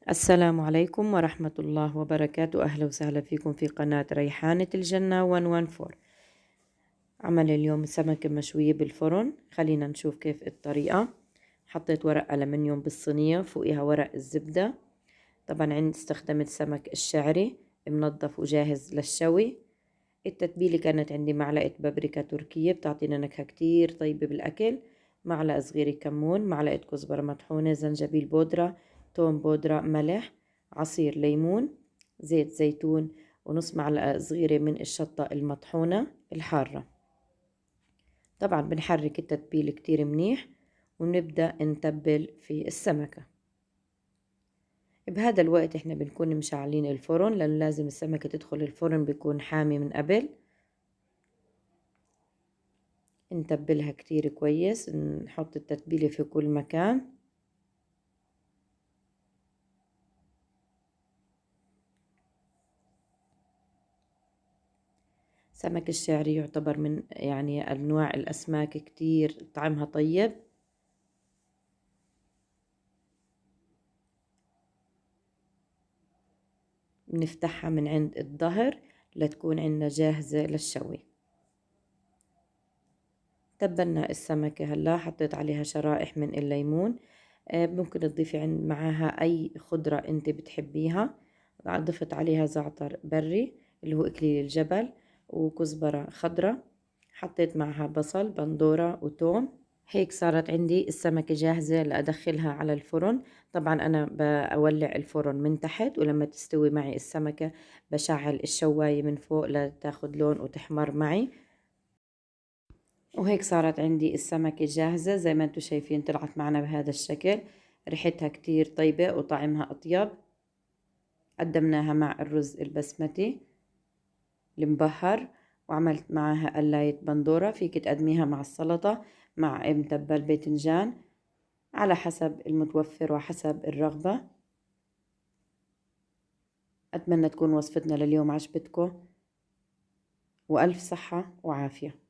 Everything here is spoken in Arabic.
السلام عليكم ورحمة الله وبركاته. أهلا وسهلا فيكم في قناة ريحانة الجنة 114. عمل اليوم سمكة مشوية بالفرن. خلينا نشوف كيف الطريقة. حطيت ورق ألمنيوم بالصينية، فوقها ورق الزبدة. طبعا عندي استخدمت سمك الشعري منظف وجاهز للشوي. التتبيلة كانت عندي معلقة بابريكا تركية بتعطينا نكهة كتير طيبة بالأكل، معلقة صغيرة كمون، معلقة كزبرة مطحونة، زنجبيل بودرة، توم بودرة، ملح، عصير ليمون، زيت زيتون، ونص معلقة صغيرة من الشطة المطحونة الحارة. طبعا بنحرك التتبيل كتير منيح ونبدأ نتبل في السمكة. بهذا الوقت احنا بنكون مشعلين الفرن، لأنه لازم السمكة تدخل الفرن بيكون حامي من قبل. نتبلها كتير كويس، نحط التتبيلة في كل مكان. سمك الشعري يعتبر من أنواع الأسماك كتير طعمها طيب. بنفتحها من عند الظهر لتكون عندنا جاهزة للشوي. تبلنا السمكة هلا، حطيت عليها شرائح من الليمون. ممكن تضيفي معاها أي خضرة أنت بتحبيها. ضفت عليها زعتر بري اللي هو إكليل الجبل، وكزبرة خضرة. حطيت معها بصل بندورة وتوم. هيك صارت عندي السمكة جاهزة لأدخلها على الفرن. طبعا أنا بولع الفرن من تحت، ولما تستوي معي السمكة بشعل الشواية من فوق لتاخد لون وتحمر معي. وهيك صارت عندي السمكة جاهزة زي ما انتم شايفين، طلعت معنا بهذا الشكل. ريحتها كتير طيبة وطعمها أطيب. قدمناها مع الرز البسمتي المبهر، وعملت معها قلاية بندورة. فيك تقدميها مع السلطة مع متبل باذنجان على حسب المتوفر وحسب الرغبة. أتمنى تكون وصفتنا لليوم عجبتكم، وألف صحة وعافية.